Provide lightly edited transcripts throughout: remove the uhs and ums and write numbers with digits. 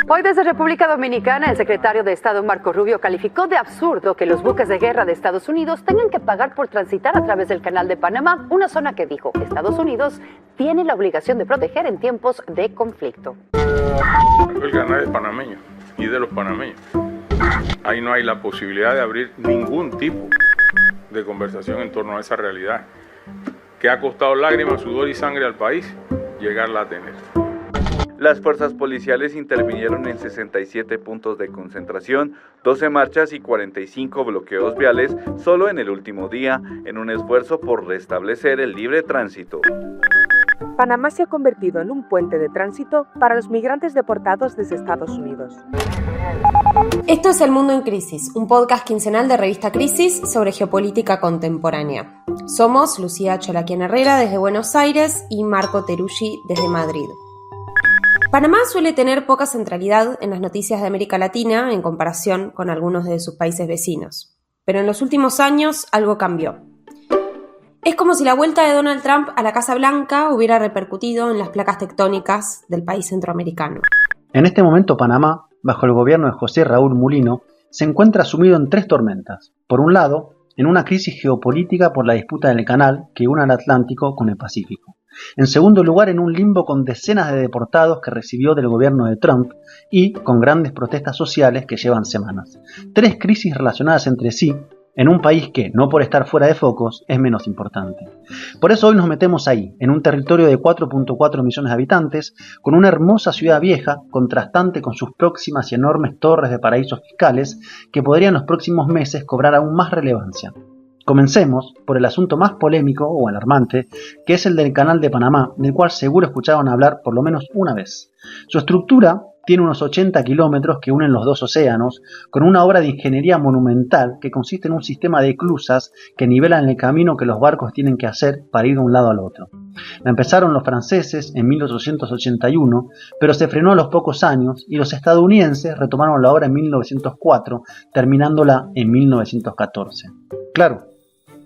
Hoy desde República Dominicana, el secretario de Estado Marco Rubio calificó de absurdo que los buques de guerra de Estados Unidos tengan que pagar por transitar a través del Canal de Panamá, una zona que dijo Estados Unidos tiene la obligación de proteger en tiempos de conflicto. El canal es panameño y de los panameños. Ahí no hay la posibilidad de abrir ningún tipo de conversación en torno a esa realidad que ha costado lágrimas, sudor y sangre al país llegarla a tener. Las fuerzas policiales intervinieron en 67 puntos de concentración, 12 marchas y 45 bloqueos viales solo en el último día, en un esfuerzo por restablecer el libre tránsito. Panamá se ha convertido en un puente de tránsito para los migrantes deportados desde Estados Unidos. Esto es El Mundo en Crisis, un podcast quincenal de Revista Crisis sobre geopolítica contemporánea. Somos Lucía Cholaquian Herrera desde Buenos Aires y Marco Teruggi desde Madrid. Panamá suele tener poca centralidad en las noticias de América Latina en comparación con algunos de sus países vecinos. Pero en los últimos años algo cambió. Es como si la vuelta de Donald Trump a la Casa Blanca hubiera repercutido en las placas tectónicas del país centroamericano. En este momento Panamá, bajo el gobierno de José Raúl Mulino, se encuentra sumido en 3 tormentas. Por un lado, en una crisis geopolítica por la disputa del canal que une al Atlántico con el Pacífico. En segundo lugar, en un limbo con decenas de deportados que recibió del gobierno de Trump y con grandes protestas sociales que llevan semanas. 3 crisis relacionadas entre sí en un país que, no por estar fuera de focos, es menos importante. Por eso hoy nos metemos ahí, en un territorio de 4.4 millones de habitantes, con una hermosa ciudad vieja, contrastante con sus próximas y enormes torres de paraísos fiscales, que podrían en los próximos meses cobrar aún más relevancia. Comencemos por el asunto más polémico o alarmante, que es el del Canal de Panamá, del cual seguro escuchaban hablar por lo menos una vez. Su estructura tiene unos 80 kilómetros que unen los 2 océanos, con una obra de ingeniería monumental que consiste en un sistema de clusas que nivelan el camino que los barcos tienen que hacer para ir de un lado al otro. La empezaron los franceses en 1881, pero se frenó a los pocos años y los estadounidenses retomaron la obra en 1904, terminándola en 1914. Claro,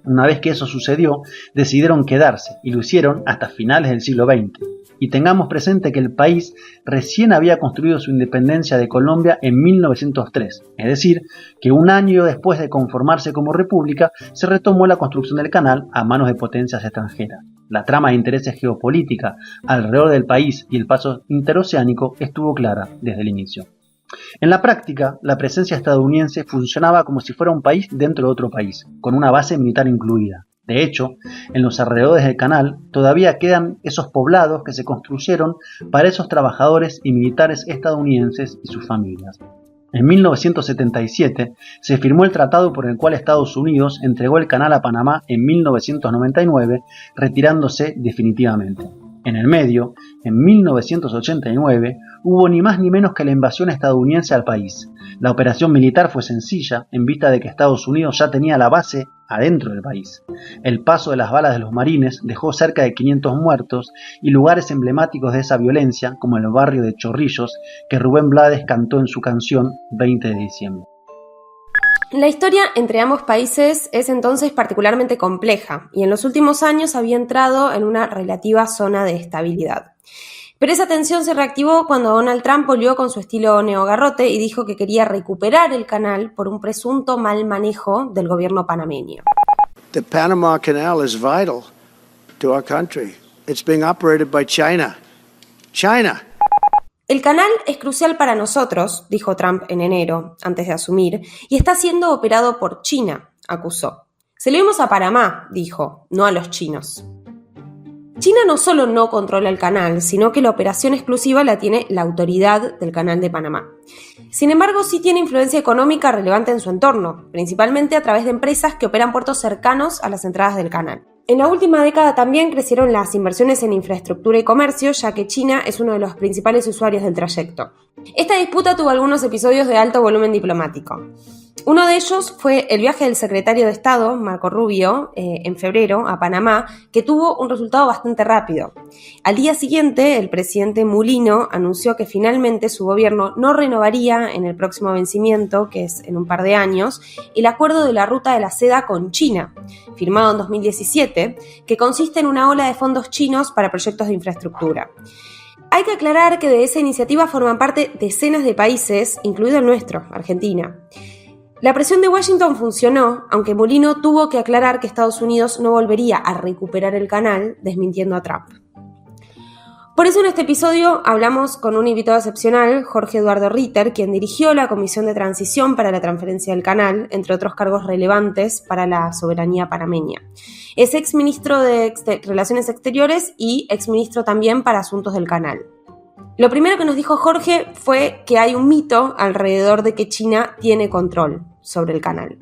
una vez que eso sucedió, decidieron quedarse y lo hicieron hasta finales del siglo XX. Y tengamos presente que el país recién había construido su independencia de Colombia en 1903, es decir, que un año después de conformarse como república, se retomó la construcción del canal a manos de potencias extranjeras. La trama de intereses geopolítica alrededor del país y el paso interoceánico estuvo clara desde el inicio. En la práctica, la presencia estadounidense funcionaba como si fuera un país dentro de otro país, con una base militar incluida. De hecho, en los alrededores del canal todavía quedan esos poblados que se construyeron para esos trabajadores y militares estadounidenses y sus familias. En 1977 se firmó el tratado por el cual Estados Unidos entregó el canal a Panamá en 1999, retirándose definitivamente. En el medio, en 1989, hubo ni más ni menos que la invasión estadounidense al país. La operación militar fue sencilla, en vista de que Estados Unidos ya tenía la base adentro del país. El paso de las balas de los marines dejó cerca de 500 muertos y lugares emblemáticos de esa violencia, como el barrio de Chorrillos, que Rubén Blades cantó en su canción 20 de diciembre. La historia entre ambos países es entonces particularmente compleja y en los últimos años había entrado en una relativa zona de estabilidad. Pero esa tensión se reactivó cuando Donald Trump volvió con su estilo neogarrote y dijo que quería recuperar el canal por un presunto mal manejo del gobierno panameño. The Panama Canal is vital to our country. It's being operated by China. China. El canal es crucial para nosotros, dijo Trump en enero, antes de asumir, y está siendo operado por China, acusó. Se lo vimos a Panamá, dijo, no a los chinos. China no solo no controla el canal, sino que la operación exclusiva la tiene la autoridad del Canal de Panamá. Sin embargo, sí tiene influencia económica relevante en su entorno, principalmente a través de empresas que operan puertos cercanos a las entradas del canal. En la última década también crecieron las inversiones en infraestructura y comercio, ya que China es uno de los principales usuarios del trayecto. Esta disputa tuvo algunos episodios de alto volumen diplomático. Uno de ellos fue el viaje del secretario de Estado, Marco Rubio, en febrero a Panamá, que tuvo un resultado bastante rápido. Al día siguiente, el presidente Mulino anunció que finalmente su gobierno no renovaría en el próximo vencimiento, que es en un par de años, el acuerdo de la ruta de la seda con China, firmado en 2017, que consiste en una ola de fondos chinos para proyectos de infraestructura. Hay que aclarar que de esa iniciativa forman parte decenas de países, incluido el nuestro, Argentina. La presión de Washington funcionó, aunque Mulino tuvo que aclarar que Estados Unidos no volvería a recuperar el canal, desmintiendo a Trump. Por eso en este episodio hablamos con un invitado excepcional, Jorge Eduardo Ritter, quien dirigió la Comisión de Transición para la transferencia del canal, entre otros cargos relevantes para la soberanía panameña. Es exministro de Relaciones Exteriores y exministro también para Asuntos del Canal. Lo primero que nos dijo Jorge fue que hay un mito alrededor de que China tiene control sobre el canal.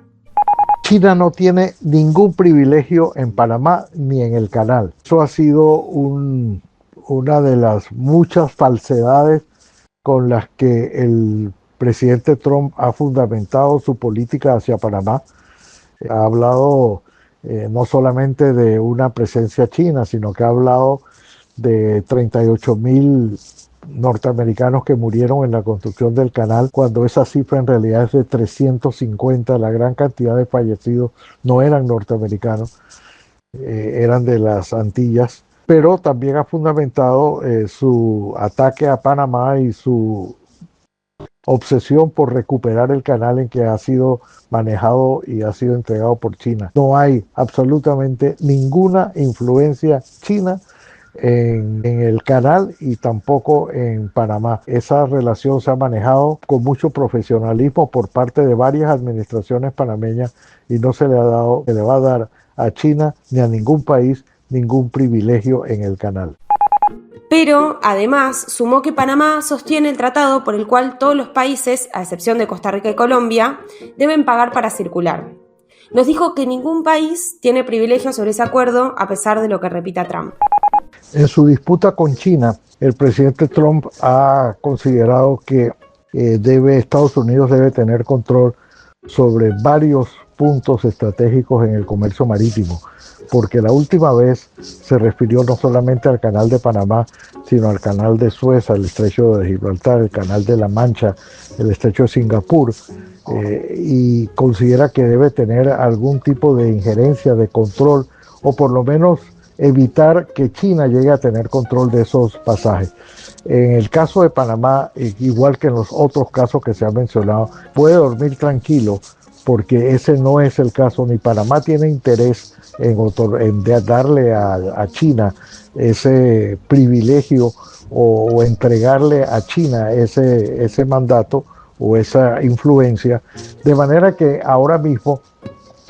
China no tiene ningún privilegio en Panamá ni en el canal. Eso ha sido una de las muchas falsedades con las que el presidente Trump ha fundamentado su política hacia Panamá. Ha hablado no solamente de una presencia china, sino que ha hablado de 38,000 norteamericanos que murieron en la construcción del canal, cuando esa cifra en realidad es de 350. La gran cantidad de fallecidos no eran norteamericanos, eran de las Antillas. Pero también ha fundamentado su ataque a Panamá y su obsesión por recuperar el canal en que ha sido manejado y ha sido entregado por China. No hay absolutamente ninguna influencia china en el canal y tampoco en Panamá. Esa relación se ha manejado con mucho profesionalismo por parte de varias administraciones panameñas y no se le va a dar a China ni a ningún país ningún privilegio en el canal. Pero, además, sumó que Panamá sostiene el tratado por el cual todos los países, a excepción de Costa Rica y Colombia, deben pagar para circular. Nos dijo que ningún país tiene privilegio sobre ese acuerdo, a pesar de lo que repita Trump. En su disputa con China, el presidente Trump ha considerado que Estados Unidos debe tener control sobre varios puntos estratégicos en el comercio marítimo, porque la última vez se refirió no solamente al canal de Panamá, sino al canal de Suez, al estrecho de Gibraltar, el canal de la Mancha, el estrecho de Singapur, y considera que debe tener algún tipo de injerencia, de control, o por lo menos evitar que China llegue a tener control de esos pasajes. En el caso de Panamá, igual que en los otros casos que se han mencionado, puede dormir tranquilo, porque ese no es el caso. Ni Panamá tiene interés en darle a China ese privilegio o entregarle a China ese mandato o esa influencia, de manera que ahora mismo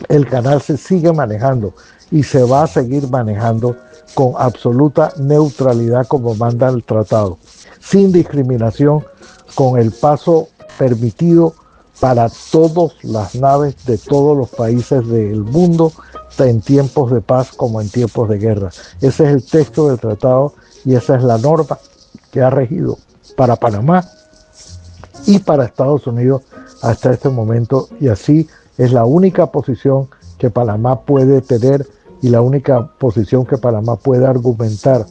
el canal se sigue manejando y se va a seguir manejando con absoluta neutralidad como manda el tratado, sin discriminación, con el paso permitido para todas las naves de todos los países del mundo, en tiempos de paz como en tiempos de guerra. Ese es el texto del tratado y esa es la norma que ha regido para Panamá y para Estados Unidos hasta este momento, y así es la única posición que Panamá puede tener y la única posición que Panamá puede argumentar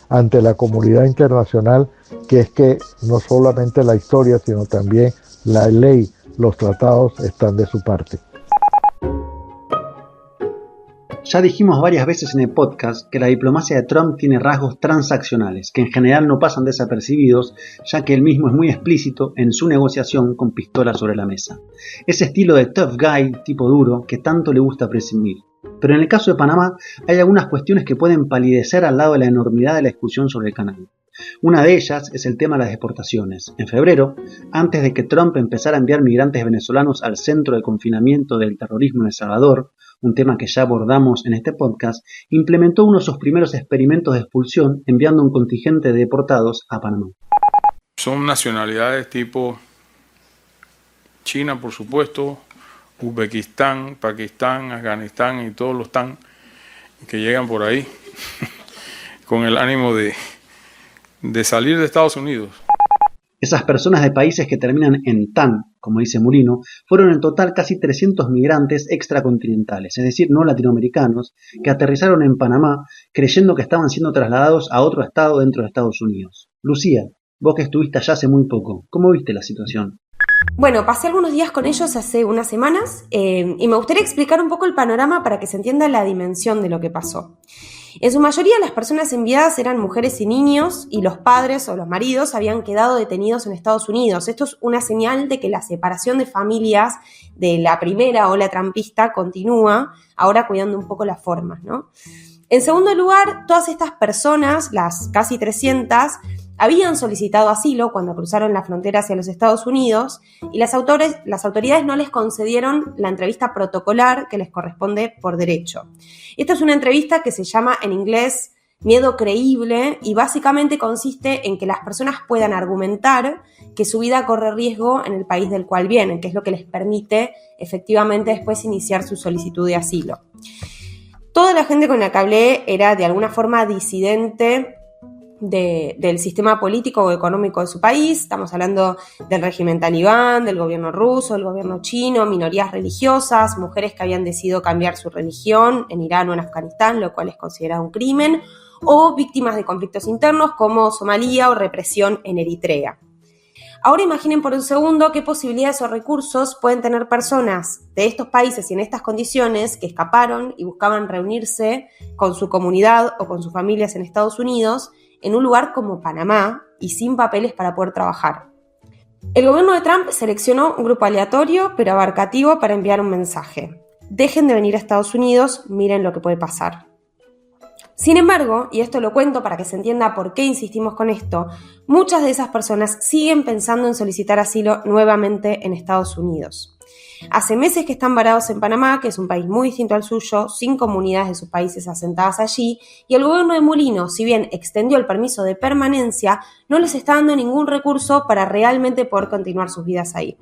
ante la comunidad internacional, que es que no solamente la historia, sino también la ley, los tratados están de su parte. Ya dijimos varias veces en el podcast que la diplomacia de Trump tiene rasgos transaccionales, que en general no pasan desapercibidos, ya que él mismo es muy explícito en su negociación con pistola sobre la mesa. Ese estilo de tough guy, tipo duro, que tanto le gusta presumir. Pero en el caso de Panamá hay algunas cuestiones que pueden palidecer al lado de la enormidad de la discusión sobre el canal. Una de ellas es el tema de las deportaciones. En febrero, antes de que Trump empezara a enviar migrantes venezolanos al centro de confinamiento del terrorismo en El Salvador, un tema que ya abordamos en este podcast, implementó uno de sus primeros experimentos de expulsión enviando un contingente de deportados a Panamá. Son nacionalidades tipo China, por supuesto, Uzbekistán, Pakistán, Afganistán y todos los TAN que llegan por ahí con el ánimo de salir de Estados Unidos. Esas personas de países que terminan en TAN, como dice Mulino, fueron en total casi 300 migrantes extracontinentales, es decir, no latinoamericanos, que aterrizaron en Panamá creyendo que estaban siendo trasladados a otro estado dentro de Estados Unidos. Lucía, vos que estuviste allá hace muy poco, ¿cómo viste la situación? Bueno, pasé algunos días con ellos hace unas semanas y me gustaría explicar un poco el panorama para que se entienda la dimensión de lo que pasó. En su mayoría las personas enviadas eran mujeres y niños y los padres o los maridos habían quedado detenidos en Estados Unidos. Esto es una señal de que la separación de familias de la primera ola trampista continúa, ahora cuidando un poco las formas, ¿no? En segundo lugar, todas estas personas, las casi 300, habían solicitado asilo cuando cruzaron la frontera hacia los Estados Unidos y las autoridades no les concedieron la entrevista protocolar que les corresponde por derecho. Esta es una entrevista que se llama en inglés miedo creíble y básicamente consiste en que las personas puedan argumentar que su vida corre riesgo en el país del cual vienen, que es lo que les permite efectivamente después iniciar su solicitud de asilo. Toda la gente con la que hablé era de alguna forma disidente del sistema político o económico de su país. Estamos hablando del régimen talibán, del gobierno ruso, del gobierno chino, minorías religiosas, mujeres que habían decidido cambiar su religión en Irán o en Afganistán, lo cual es considerado un crimen, o víctimas de conflictos internos como Somalia o represión en Eritrea. Ahora imaginen por un segundo qué posibilidades o recursos pueden tener personas de estos países y en estas condiciones que escaparon y buscaban reunirse con su comunidad o con sus familias en Estados Unidos en un lugar como Panamá y sin papeles para poder trabajar. El gobierno de Trump seleccionó un grupo aleatorio pero abarcativo para enviar un mensaje. Dejen de venir a Estados Unidos, miren lo que puede pasar. Sin embargo, y esto lo cuento para que se entienda por qué insistimos con esto, muchas de esas personas siguen pensando en solicitar asilo nuevamente en Estados Unidos. Hace meses que están varados en Panamá, que es un país muy distinto al suyo, sin comunidades de sus países asentadas allí, y el gobierno de Mulino, si bien extendió el permiso de permanencia, no les está dando ningún recurso para realmente poder continuar sus vidas ahí.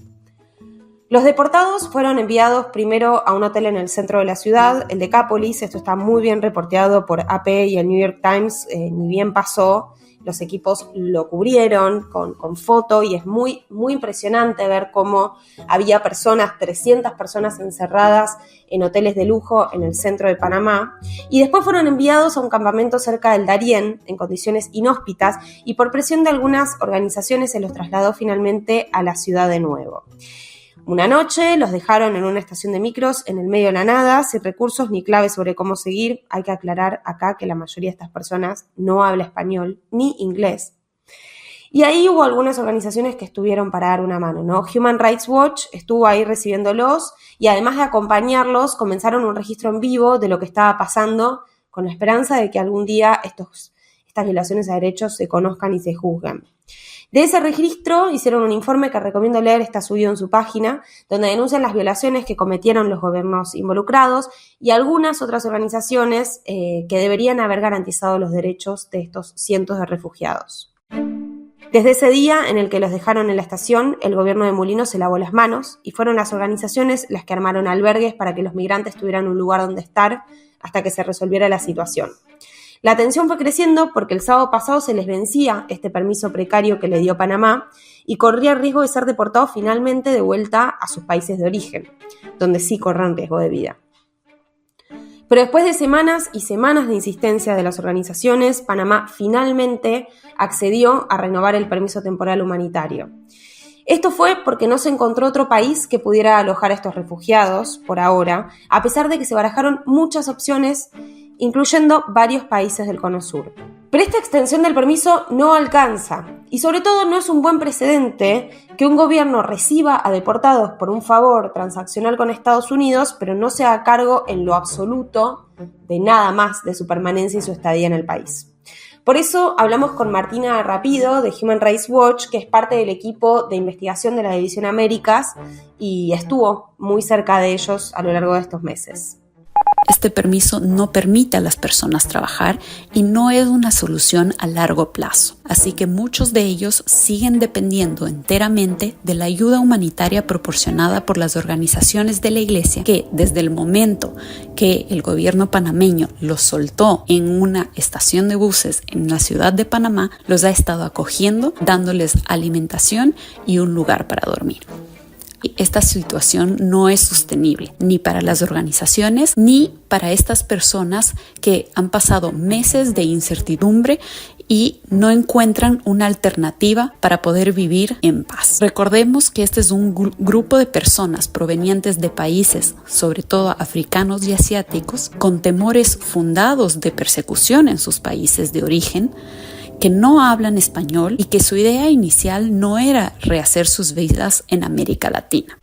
Los deportados fueron enviados primero a un hotel en el centro de la ciudad, el Decapolis. Esto está muy bien reporteado por AP y el New York Times, ni bien pasó. Los equipos lo cubrieron con foto y es muy, muy impresionante ver cómo había 300 personas encerradas en hoteles de lujo en el centro de Panamá. Y después fueron enviados a un campamento cerca del Darién en condiciones inhóspitas y por presión de algunas organizaciones se los trasladó finalmente a la ciudad de nuevo. Una noche los dejaron en una estación de micros en el medio de la nada, sin recursos ni claves sobre cómo seguir. Hay que aclarar acá que la mayoría de estas personas no habla español ni inglés. Y ahí hubo algunas organizaciones que estuvieron para dar una mano, ¿no? Human Rights Watch estuvo ahí recibiéndolos y además de acompañarlos, comenzaron un registro en vivo de lo que estaba pasando con la esperanza de que algún día estas violaciones a derechos se conozcan y se juzguen. De ese registro hicieron un informe que recomiendo leer, está subido en su página, donde denuncian las violaciones que cometieron los gobiernos involucrados y algunas otras organizaciones que deberían haber garantizado los derechos de estos cientos de refugiados. Desde ese día en el que los dejaron en la estación, el gobierno de Mulino se lavó las manos y fueron las organizaciones las que armaron albergues para que los migrantes tuvieran un lugar donde estar hasta que se resolviera la situación. La tensión fue creciendo porque el sábado pasado se les vencía este permiso precario que le dio Panamá y corría el riesgo de ser deportados finalmente de vuelta a sus países de origen, donde sí corren riesgo de vida. Pero después de semanas y semanas de insistencia de las organizaciones, Panamá finalmente accedió a renovar el permiso temporal humanitario. Esto fue porque no se encontró otro país que pudiera alojar a estos refugiados, por ahora, a pesar de que se barajaron muchas opciones, incluyendo varios países del Cono Sur. Pero esta extensión del permiso no alcanza, y sobre todo no es un buen precedente que un gobierno reciba a deportados por un favor transaccional con Estados Unidos, pero no se haga cargo en lo absoluto de nada más de su permanencia y su estadía en el país. Por eso hablamos con Martina Rapido de Human Rights Watch, que es parte del equipo de investigación de la División Américas y estuvo muy cerca de ellos a lo largo de estos meses. Este permiso no permite a las personas trabajar y no es una solución a largo plazo. Así que muchos de ellos siguen dependiendo enteramente de la ayuda humanitaria proporcionada por las organizaciones de la Iglesia, que desde el momento que el gobierno panameño los soltó en una estación de buses en la ciudad de Panamá, los ha estado acogiendo, dándoles alimentación y un lugar para dormir. esta situación no es sostenible, ni para las organizaciones, ni para estas personas que han pasado meses de incertidumbre y no encuentran una alternativa para poder vivir en paz. Recordemos que este es un grupo de personas provenientes de países, sobre todo africanos y asiáticos, con temores fundados de persecución en sus países de origen, que no hablan español y que su idea inicial no era rehacer sus vidas en América Latina.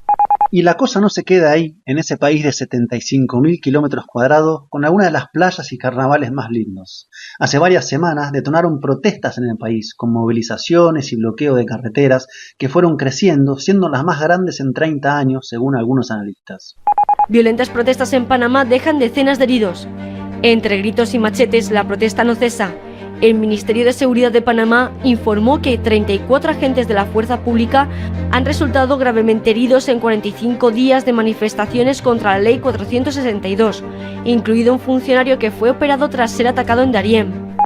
Y la cosa no se queda ahí, en ese país de 75.000 kilómetros cuadrados, con algunas de las playas y carnavales más lindos. Hace varias semanas detonaron protestas en el país, con movilizaciones y bloqueo de carreteras que fueron creciendo, siendo las más grandes en 30 años, según algunos analistas. Violentas protestas en Panamá dejan decenas de heridos. Entre gritos y machetes, la protesta no cesa. El Ministerio de Seguridad de Panamá informó que 34 agentes de la fuerza pública han resultado gravemente heridos en 45 días de manifestaciones contra la Ley 462, incluido un funcionario que fue operado tras ser atacado en Darién.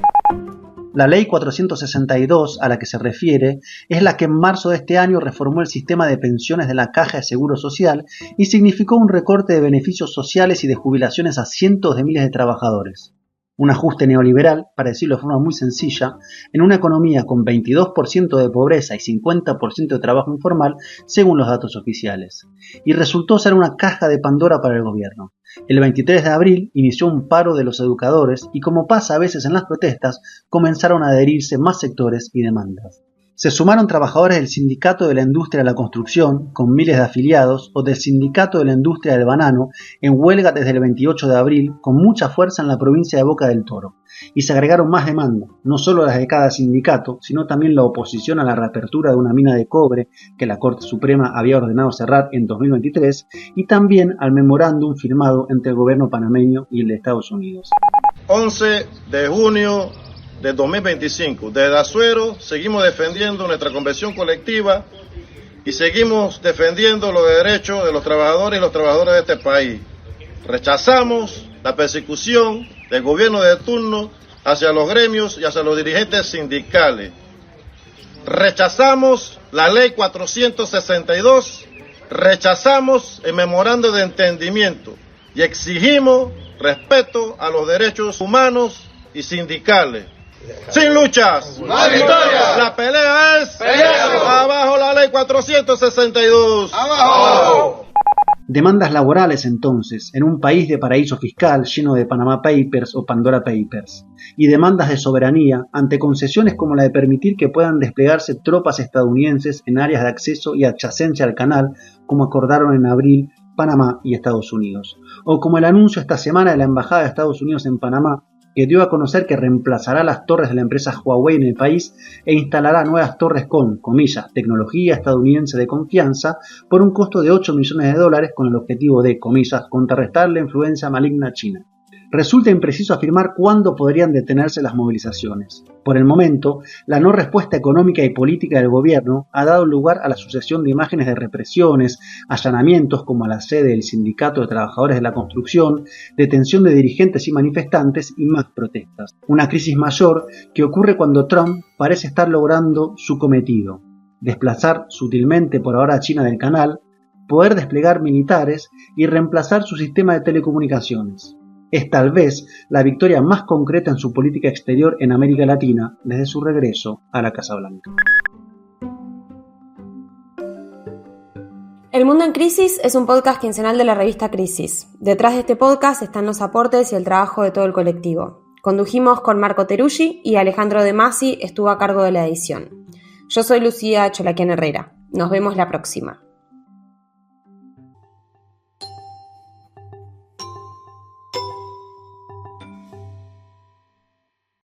La Ley 462, a la que se refiere, es la que en marzo de este año reformó el sistema de pensiones de la Caja de Seguro Social y significó un recorte de beneficios sociales y de jubilaciones a cientos de miles de trabajadores. Un ajuste neoliberal, para decirlo de forma muy sencilla, en una economía con 22% de pobreza y 50% de trabajo informal, según los datos oficiales. Y resultó ser una caja de Pandora para el gobierno. El 23 de abril inició un paro de los educadores y, como pasa a veces en las protestas, comenzaron a adherirse más sectores y demandas. Se sumaron trabajadores del Sindicato de la Industria de la Construcción, con miles de afiliados, o del Sindicato de la Industria del Banano, en huelga desde el 28 de abril, con mucha fuerza en la provincia de Boca del Toro. Y se agregaron más demandas, no solo las de cada sindicato, sino también la oposición a la reapertura de una mina de cobre que la Corte Suprema había ordenado cerrar en 2023, y también al memorándum firmado entre el gobierno panameño y el de Estados Unidos. 11 de junio de 2025. Desde Azuero seguimos defendiendo nuestra convención colectiva y seguimos defendiendo los derechos de los trabajadores y las trabajadoras de este país. Rechazamos la persecución del gobierno de turno hacia los gremios y hacia los dirigentes sindicales. Rechazamos la ley 462, rechazamos el memorando de entendimiento y exigimos respeto a los derechos humanos y sindicales. Sin luchas, no hay victorias. La pelea es abajo la ley 462. Abajo. Demandas laborales entonces, en un país de paraíso fiscal lleno de Panama Papers o Pandora Papers, y demandas de soberanía ante concesiones como la de permitir que puedan desplegarse tropas estadounidenses en áreas de acceso y adyacencia al canal, como acordaron en abril Panamá y Estados Unidos, o como el anuncio esta semana de la Embajada de Estados Unidos en Panamá, que dio a conocer que reemplazará las torres de la empresa Huawei en el país e instalará nuevas torres con, comillas, tecnología estadounidense de confianza por un costo de $8 millones con el objetivo de, comillas, contrarrestar la influencia maligna china. Resulta impreciso afirmar cuándo podrían detenerse las movilizaciones. Por el momento, la no respuesta económica y política del gobierno ha dado lugar a la sucesión de imágenes de represiones, allanamientos como a la sede del Sindicato de Trabajadores de la Construcción, detención de dirigentes y manifestantes y más protestas. Una crisis mayor que ocurre cuando Trump parece estar logrando su cometido: desplazar sutilmente por ahora a China del canal, poder desplegar militares y reemplazar su sistema de telecomunicaciones. Es tal vez la victoria más concreta en su política exterior en América Latina desde su regreso a la Casa Blanca. El Mundo en Crisis es un podcast quincenal de la revista Crisis. Detrás de este podcast están los aportes y el trabajo de todo el colectivo. Condujimos con Marco Teruggi y Alejandro De Masi estuvo a cargo de la edición. Yo soy Lucía Cholaquian Herrera. Nos vemos la próxima.